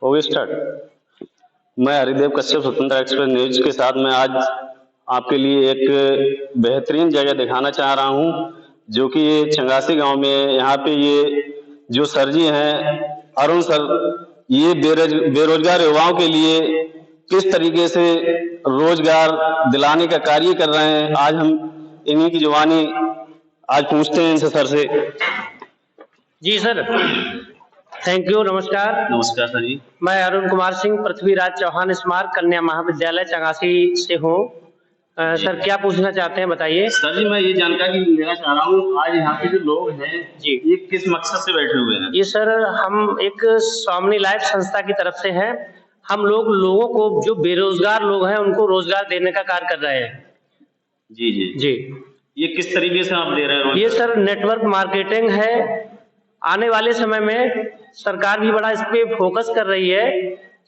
हो गई स्टार्ट। मैं हरिदेव कश्यप स्वतंत्र एक्सप्रेस न्यूज के साथ में आज आपके लिए एक बेहतरीन जगह दिखाना चाह रहा हूं, जो कि ये चंगासी गांव में है। यहाँ पे ये जो सर जी हैं, अरुण सर, ये बेरोजगार युवाओं के लिए किस तरीके से रोजगार दिलाने का कार्य कर रहे हैं। आज हम इन्हीं की जुबानी आज पूछते हैं इनसे, सर से। जी सर, थैंक यू। नमस्कार। नमस्कार सर जी। मैं अरुण कुमार सिंह, पृथ्वीराज चौहान स्मारक कन्या महाविद्यालय चंगासी से हूँ। सर क्या पूछना चाहते हैं, बताइए। सर जी, मैं ये जानकारी लेना चाह रहा हूँ, आज यहाँ पे जो लोग हैं जी, ये किस मकसद से बैठे हुए हैं? ये सर हम एक स्वामी लाइफ संस्था की तरफ से हैं। हम लोगों को, जो बेरोजगार लोग हैं, उनको रोजगार देने का कार्य कर रहे हैं। जी जी जी। ये किस तरीके से आप दे रहे हैं? ये सर नेटवर्क मार्केटिंग है। आने वाले समय में सरकार भी बड़ा इस पे फोकस कर रही है,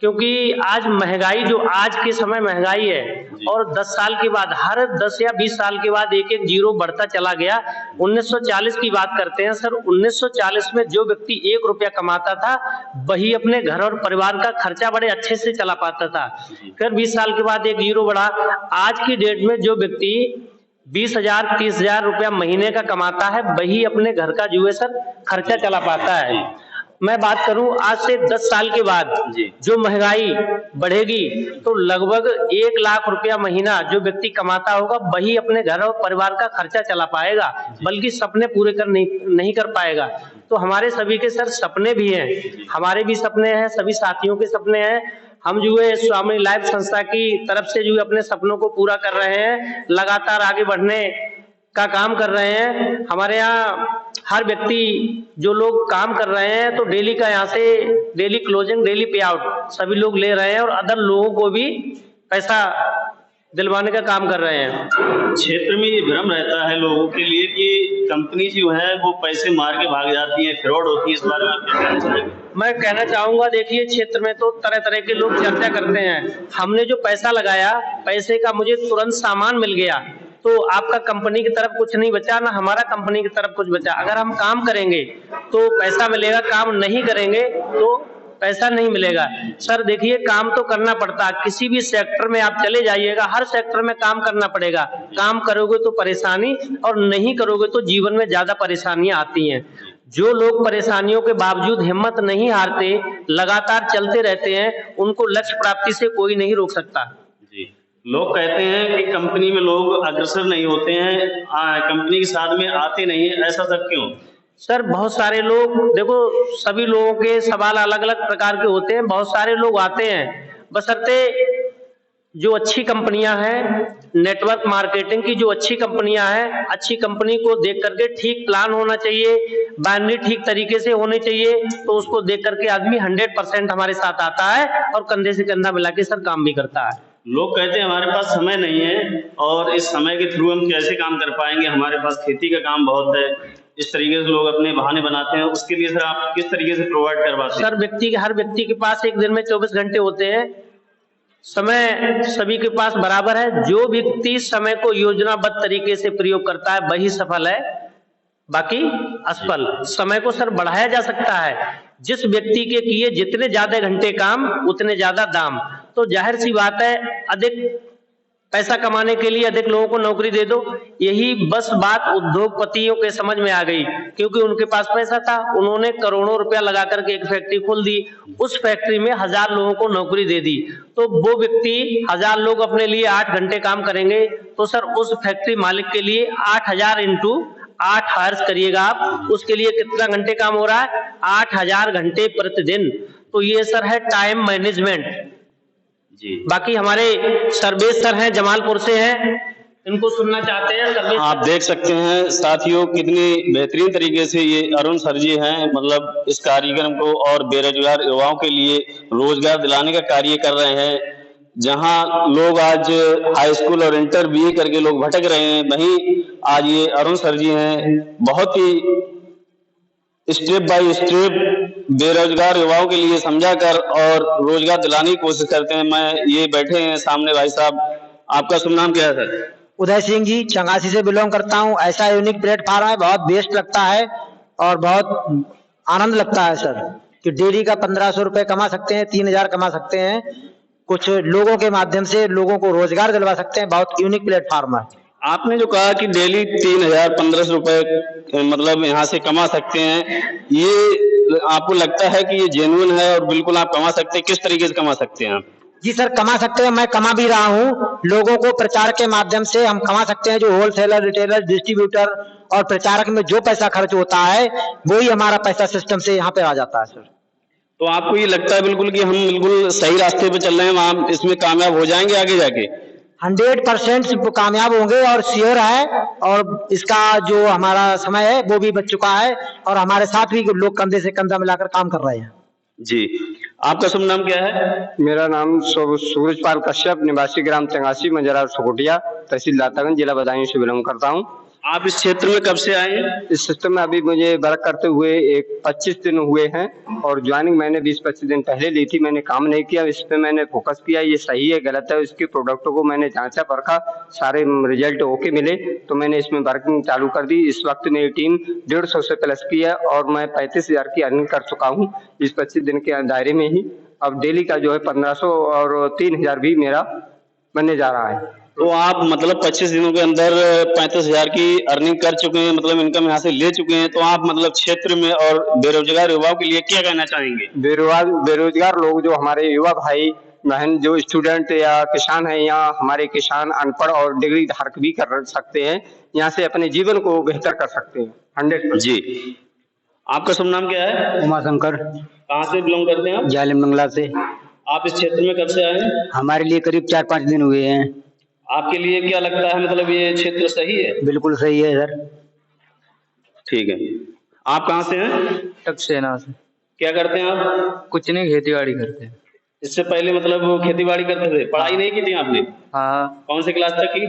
क्योंकि आज महंगाई, जो आज के समय महंगाई है, और 10 साल के बाद, हर 10 या 20 साल के बाद एक एक जीरो बढ़ता चला गया। 1940 की बात करते हैं सर। 1940 में जो व्यक्ति 1 रुपया कमाता था, वही अपने घर और परिवार का खर्चा बड़े अच्छे से चला पाता था। फिर 20 साल के बाद एक जीरो बढ़ा। आज की डेट में जो व्यक्ति 20,000 30,000 रुपया महीने का कमाता है, वही अपने घर का जो है सर खर्चा चला पाता है। मैं बात करूं आज से 10 साल के बाद जो महंगाई बढ़ेगी, तो लगभग 1 लाख रुपया महीना जो व्यक्ति कमाता होगा, वही अपने घर और परिवार का खर्चा चला पाएगा, बल्कि सपने पूरे नहीं कर पाएगा। तो हमारे सभी के सर सपने भी हैं, हमारे भी सपने हैं, सभी साथियों के सपने हैं। हम जो है स्वामी लाइफ संस्था की तरफ से जो अपने सपनों को पूरा कर रहे हैं, लगातार आगे बढ़ने का काम कर रहे हैं। हमारे यहाँ हर व्यक्ति, जो लोग काम कर रहे हैं, तो डेली का यहाँ से डेली क्लोजिंग, डेली पे आउट सभी लोग ले रहे हैं, और अदर लोगों को भी पैसा दिलवाने का काम कर रहे हैं। क्षेत्र में ये भ्रम रहता है लोगों के लिए कि कंपनी जो है वो पैसे मार के भाग जाती है, फ्रॉड होती है। इस बारे में आप क्या कहना चाहेंगे? मैं कहना चाहूंगा, देखिए क्षेत्र में तो तरह तरह के लोग चर्चा करते हैं। हमने जो पैसा लगाया, पैसे का मुझे तुरंत सामान मिल गया, तो आपका कंपनी की तरफ कुछ नहीं बचा, ना हमारा कंपनी की तरफ कुछ बचा। अगर हम काम करेंगे तो पैसा मिलेगा, काम नहीं करेंगे तो पैसा नहीं मिलेगा। सर देखिए, काम तो करना पड़ता है। किसी भी सेक्टर में आप चले जाइएगा, हर सेक्टर में काम करना पड़ेगा। काम करोगे तो परेशानी, और नहीं करोगे तो जीवन में ज्यादा परेशानियां आती हैं। जो लोग परेशानियों के बावजूद हिम्मत नहीं हारते, लगातार चलते रहते हैं, उनको लक्ष्य प्राप्ति से कोई नहीं रोक सकता। जी। लोग कहते हैं कि कंपनी में लोग अग्रसर नहीं होते हैं, कंपनी के साथ में आते नहीं है, ऐसा सब क्यों? सर बहुत सारे लोग, देखो सभी लोगों के सवाल अलग अलग प्रकार के होते हैं। बहुत सारे लोग आते हैं, बशर्ते जो अच्छी कंपनियां हैं, नेटवर्क मार्केटिंग की जो अच्छी कंपनियां हैं, अच्छी कंपनी को देख करके, ठीक प्लान होना चाहिए, बाइनरी ठीक तरीके से होनी चाहिए, तो उसको देख करके आदमी 100% हमारे साथ आता है और कंधे से कंधा मिला के सर काम भी करता है। लोग कहते हैं हमारे पास समय नहीं है, और इस समय के थ्रू हम कैसे काम कर पाएंगे, हमारे पास खेती का काम बहुत है। इस तरीके से लोग अपने बहाने बनाते हैं। उसके लिए सर आप किस तरीके से प्रोवाइड करवाते हैं? सर हर व्यक्ति के पास एक दिन में 24 घंटे होते हैं। समय सभी के पास बराबर है। जो व्यक्ति समय को योजनाबद्ध तरीके से प्रयोग करता है, वही सफल है, बाकी असफल। समय को सर बढ़ाया जा सकता है। जिस व्यक्ति के किए जितने ज्यादा घंटे काम, उतने ज्यादा दाम। तो जाहिर सी बात है, अधिक पैसा कमाने के लिए अधिक लोगों को नौकरी दे दो। यही बस बात उद्योगपतियों के समझ में आ गई, क्योंकि उनके पास पैसा था, उन्होंने करोड़ों रुपया लगा करके एक फैक्ट्री खोल दी। उस फैक्ट्री में 1000 लोगों को नौकरी दे दी। तो वो व्यक्ति 1000 लोग अपने लिए 8 घंटे काम करेंगे, तो सर उस फैक्ट्री मालिक के लिए 8000 इंटू 8 हार्स करिएगा आप, उसके लिए कितना घंटे काम हो रहा है? 8000 घंटे प्रतिदिन। तो ये सर है टाइम मैनेजमेंट जी। बाकी हमारे सर्वेश सर हैं, जमालपुर से हैं, इनको सुनना चाहते हैं। आप देख सकते हैं साथियों, कितनी बेहतरीन तरीके से ये अरुण सर जी हैं, मतलब इस कार्यक्रम को और बेरोजगार युवाओं के लिए रोजगार दिलाने का कार्य कर रहे हैं। जहां लोग आज हाई स्कूल और इंटर बीए करके लोग भटक रहे हैं, वहीं आज ये अरुण सर जी हैं, बहुत ही स्टेप बाय स्टेप बेरोजगार युवाओं के लिए समझा कर और रोजगार दिलाने की कोशिश करते हैं। मैं ये बैठे हैं सामने भाई साहब, आपका शुभ नाम क्या है सर? उदय सिंह जी, चंगासी से बिलोंग करता हूँ। ऐसा यूनिक प्लेटफॉर्म है, बहुत बेस्ट लगता है और बहुत आनंद लगता है सर, कि डेली का 1500 रुपए कमा सकते हैं, 3000 कमा सकते हैं, कुछ लोगों के माध्यम से लोगों को रोजगार दिलवा सकते हैं। बहुत यूनिक प्लेटफॉर्म है। आपने जो कहा कि डेली 3000-1500 रुपए मतलब यहाँ से कमा सकते हैं, ये आपको लगता है कि ये जेन्युइन है और बिल्कुल आप कमा सकते हैं? किस तरीके से कमा सकते हैं आप? जी सर, कमा सकते हैं, मैं कमा भी रहा हूँ। लोगों को प्रचार के माध्यम से हम कमा सकते हैं। जो होलसेलर, रिटेलर, डिस्ट्रीब्यूटर और प्रचारक में जो पैसा खर्च होता है वही हमारा पैसा सिस्टम से यहाँ पे आ जाता है सर। तो आपको ये लगता है बिल्कुल कि हम बिल्कुल सही रास्ते पे चल रहे हैं, वहां इसमें कामयाब हो जाएंगे आगे जाके? 100% कामयाब होंगे और श्योर है। और इसका जो हमारा समय है वो भी बच चुका है और हमारे साथ भी लोग कंधे से कंधा मिलाकर काम कर रहे हैं। जी, आपका शुभ नाम क्या है? मेरा नाम सूरजपाल कश्यप, निवासी ग्राम चंगासी, मंजरा सुकोटिया, तहसील दातागंज, जिला बदायूं से बिलोंग करता हूँ। आप इस क्षेत्र में कब से आए हैं? इस सिस्टम में अभी मुझे वर्क करते हुए 25 दिन हुए हैं और ज्वाइनिंग मैंने 20-25 दिन पहले ली थी। मैंने काम नहीं किया, इस पे मैंने फोकस किया, ये सही है गलत है, इसके प्रोडक्टों को मैंने जांचा परखा, सारे रिजल्ट ओके मिले तो मैंने इसमें वर्किंग चालू कर दी। इस वक्त मेरी टीम 150 से प्लस की है और मैं 35,000 की अर्निंग कर चुका हूँ इस 25 दिन के दायरे में ही। अब डेली का जो है 1500 और 3000 भी मेरा बनने जा रहा है। तो आप मतलब 25 दिनों के अंदर 35,000 की अर्निंग कर चुके हैं, मतलब इनकम यहाँ से ले चुके हैं। तो आप मतलब क्षेत्र में और बेरोजगार युवाओं के लिए क्या कहना चाहेंगे? बेरोजगार लोग, जो हमारे युवा भाई बहन, जो स्टूडेंट या किसान है, या हमारे किसान अनपढ़ और डिग्री धारक भी कर सकते हैं, यहाँ से अपने जीवन को बेहतर कर सकते हैं 100%। जी, आपका शुभ नाम क्या है? उमाशंकर। कहाँ से बिलोंग करते हैं आप? जालिम बंगला से। आप इस क्षेत्र में कब से आए हैं? हमारे लिए करीब 4-5 दिन हुए हैं। आपके लिए क्या लगता है, मतलब ये क्षेत्र सही है? बिल्कुल सही है सर। ठीक है। आप कहाँ से हैं? टकसेना से। क्या करते हैं आप? कुछ नहीं, खेती बाड़ी करते हैं। इससे पहले मतलब खेती बाड़ी करते थे, पढ़ाई नहीं की थी आपने? हाँ, कौन से क्लास तक की?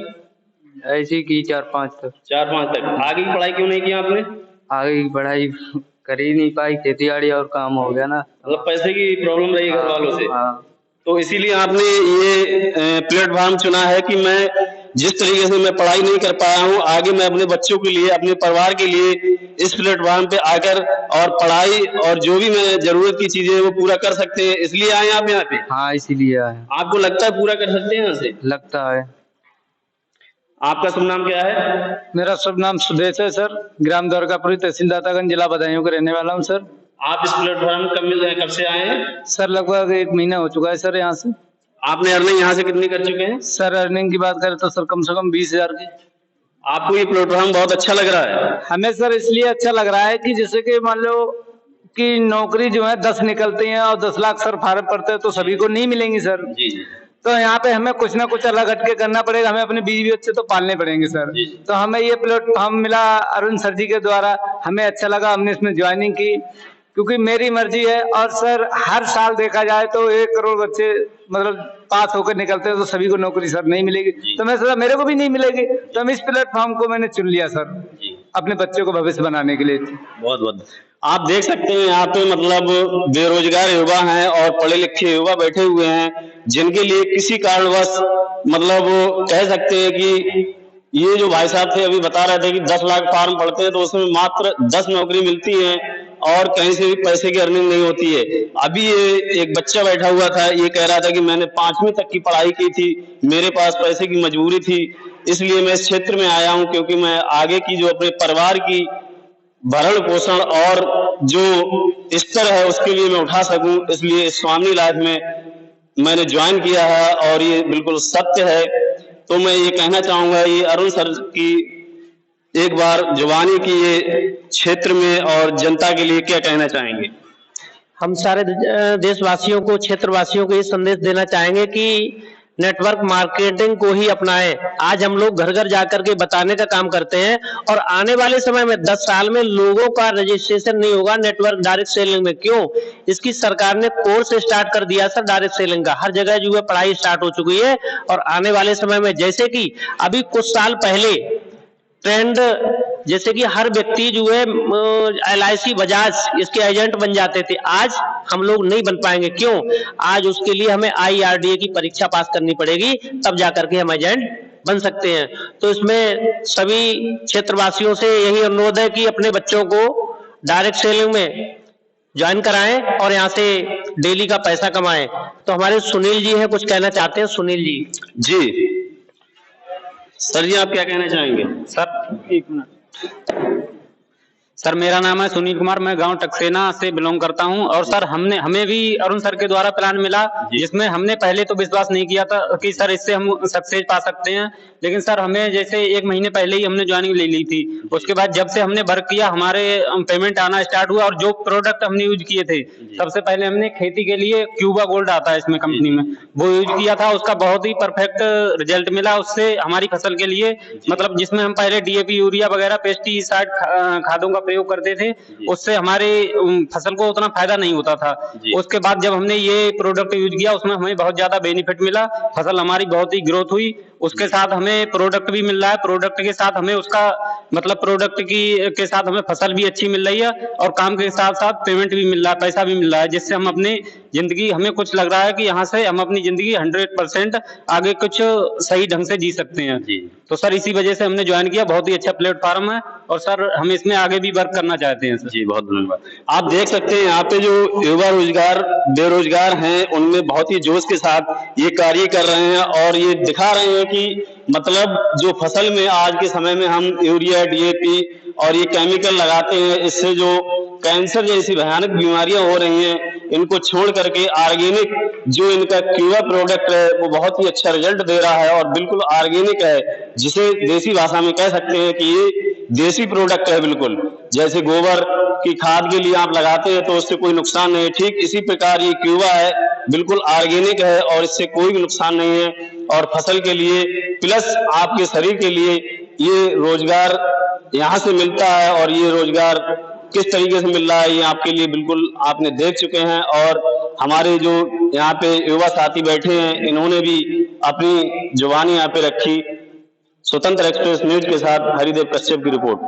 ऐसी की 4-5 तक। 4-5 तक। आगे की पढ़ाई क्यों नहीं की आपने? आगे की पढ़ाई कर ही नहीं पाई, खेती बाड़ी और काम हो गया ना। मतलब पैसे की प्रॉब्लम रही घर वालों से? हाँ। तो इसीलिए आपने ये प्लेटफॉर्म चुना है कि मैं जिस तरीके से मैं पढ़ाई नहीं कर पाया हूँ, आगे मैं अपने बच्चों के लिए, अपने परिवार के लिए इस प्लेटफॉर्म पे आकर और पढ़ाई और जो भी मैं जरूरत की चीजें वो पूरा कर सकते हैं, इसलिए आए आप यहाँ पे? हाँ, इसीलिए आए। आपको लगता है पूरा कर सकते हैं यहाँ से? लगता है। आपका शुभ नाम क्या है? मेरा शुभ नाम सुदेश है सर, ग्राम द्वारकापुरी, तहसील दातागंज, जिला बदायूं का रहने वाला हूँ सर। आप इस प्लेटफॉर्म कब से आए हैं? सर लगभग 1 महीना हो चुका है सर यहाँ से। आपने अर्निंग यहाँ से कितनी कर चुके हैं? सर अर्निंग की बात करें तो सर कम से कम 20,000 की। आपको ये प्लेटफॉर्म बहुत अच्छा लग रहा है? हमें सर इसलिए अच्छा लग रहा है कि जैसे कि मान लो कि नौकरी जो है 10 निकलती है और 10 लाख सर फार्म पड़ते हैं तो सभी को नहीं मिलेंगी सर। जी। तो यहाँ पे हमें कुछ ना कुछ अलग हटके करना पड़ेगा, हमें अपने बीवी बच्चे तो पालने पड़ेंगे सर। तो हमें ये प्लेटफॉर्म मिला अरुण सर जी के द्वारा, हमें अच्छा लगा, हमने इसमें ज्वाइनिंग की क्योंकि मेरी मर्जी है। और सर हर साल देखा जाए तो 1 करोड़ बच्चे मतलब पास होकर निकलते हैं तो सभी को नौकरी सर नहीं मिलेगी, तो मैं सोचा मेरे को भी नहीं मिलेगी, तो हम इस प्लेटफॉर्म को मैंने चुन लिया सर अपने बच्चों को भविष्य बनाने के लिए। बहुत बहुत आप देख सकते हैं यहाँ पे मतलब बेरोजगार युवा हैं और पढ़े लिखे युवा बैठे हुए हैं, जिनके लिए किसी कारणवश मतलब कह सकते हैं कि ये जो भाई साहब थे अभी बता रहे थे कि 10 लाख फॉर्म पड़ते हैं तो उसमें मात्र 10 नौकरी मिलती है और कहीं से भी पैसे की अर्निंग नहीं होती है। अभी ये एक बच्चा बैठा हुआ था, ये कह रहा था कि मैंने 5वीं तक की पढ़ाई की थी, मेरे पास पैसे की मजबूरी थी, इसलिए मैं इस क्षेत्र में आया हूं क्योंकि मैं आगे की जो अपने परिवार की भरण पोषण और जो स्तर है उसके लिए मैं उठा सकूं, इसलिए स्वामी लाइफ में मैंने ज्वाइन किया है और ये बिल्कुल सत्य है। तो मैं ये कहना चाहूंगा, ये अरुण सर की एक बार जुबानी की ये क्षेत्र में और जनता के लिए क्या कहना चाहेंगे? हम सारे देशवासियों को, क्षेत्रवासियों को ये संदेश देना चाहेंगे कि नेटवर्क मार्केटिंग को ही अपनाएं। आज हम लोग घर घर जाकर के बताने का काम करते हैं और आने वाले समय में 10 साल में लोगों का रजिस्ट्रेशन नहीं होगा नेटवर्क डायरेक्ट सेलिंग में। क्यों? इसकी सरकार ने कोर्स स्टार्ट कर दिया सर डायरेक्ट सेलिंग का, हर जगह जो है पढ़ाई स्टार्ट हो चुकी है। और आने वाले समय में जैसे कि अभी कुछ साल पहले ट्रेंड, जैसे कि हर व्यक्ति जो है LIC बजाज इसके एजेंट बन जाते थे, आज हम लोग नहीं बन पाएंगे। क्यों? आज उसके लिए हमें IRDA की परीक्षा पास करनी पड़ेगी, तब जाकर के हम एजेंट बन सकते हैं। तो इसमें सभी क्षेत्रवासियों से यही अनुरोध है कि अपने बच्चों को डायरेक्ट सेलिंग में ज्वाइन कराएं और यहाँ से डेली का पैसा कमाएं। तो हमारे सुनील जी हैं, कुछ कहना चाहते हैं। सुनील जी। जी सर जी, आप क्या कहना चाहेंगे? सर एक मिनट। सर मेरा नाम है सुनील कुमार, मैं गांव टकसेना से बिलोंग करता हूं। और सर हमें भी अरुण सर के द्वारा प्लान मिला, जिसमें हमने पहले तो विश्वास नहीं किया था कि सर इससे हम सक्सेस पा सकते हैं। लेकिन सर हमें जैसे 1 महीने पहले ही हमने ज्वाइनिंग ले ली थी। उसके बाद जब से हमने वर्क किया, हमारे पेमेंट आना स्टार्ट हुआ। और जो प्रोडक्ट हमने यूज किए थे, सबसे पहले हमने खेती के लिए क्यूबा गोल्ड आता है इसमें कंपनी में, वो यूज किया था। उसका बहुत ही परफेक्ट रिजल्ट मिला उससे हमारी फसल के लिए। मतलब जिसमें हम पहले डीएपी, यूरिया वगैरह पेस्टिसाइड खादों का प्रयोग करते थे, उससे हमारे फसल को उतना फायदा नहीं होता था। उसके बाद जब हमने ये प्रोडक्ट यूज किया, उसमें हमें बहुत ज्यादा बेनिफिट मिला, फसल हमारी बहुत ही ग्रोथ हुई। उसके साथ हमें प्रोडक्ट भी मिल रहा है, प्रोडक्ट के साथ हमें उसका मतलब प्रोडक्ट के साथ हमें फसल भी अच्छी मिल रही है और काम के साथ साथ पेमेंट भी मिल रहा है, पैसा भी मिल रहा है, जिससे हम अपनी जिंदगी, हमें कुछ लग रहा है कि यहाँ से हम अपनी जिंदगी 100% आगे कुछ सही ढंग से जी सकते हैं। तो सर इसी वजह से हमने ज्वाइन किया। बहुत ही अच्छा प्लेटफॉर्म है और सर हम इसमें आगे भी वर्क करना चाहते हैं। जी बहुत धन्यवाद। आप देख सकते हैं यहाँ पे जो युवा बेरोजगार हैं, उनमें बहुत ही जोश के साथ ये कार्य कर रहे हैं और ये दिखा रहे हैं कि मतलब जो फसल में आज के समय में हम यूरिया, डीएपी और ये केमिकल लगाते हैं, इससे जो कैंसर जैसी भयानक बीमारियां हो रही हैं, इनको छोड़ करके ऑर्गेनिक जो इनका क्यूबा प्रोडक्ट है वो बहुत ही अच्छा रिजल्ट दे रहा है और बिल्कुल ऑर्गेनिक है, जिसे देसी भाषा में कह सकते हैं कि ये देसी प्रोडक्ट है। बिल्कुल जैसे गोबर की खाद के लिए आप लगाते हैं तो उससे कोई नुकसान नहीं है, ठीक इसी प्रकार ये क्यूबा है, बिल्कुल ऑर्गेनिक है और इससे कोई भी नुकसान नहीं है। और फसल के लिए प्लस आपके शरीर के लिए ये रोजगार यहाँ से मिलता है और ये रोजगार किस तरीके से मिल रहा है ये आपके लिए बिल्कुल आपने देख चुके हैं। और हमारे जो यहाँ पे युवा साथी बैठे हैं, इन्होंने भी अपनी जुबानी यहाँ पे रखी। स्वतंत्र एक्सप्रेस न्यूज के साथ हरिदेव कश्यप की रिपोर्ट।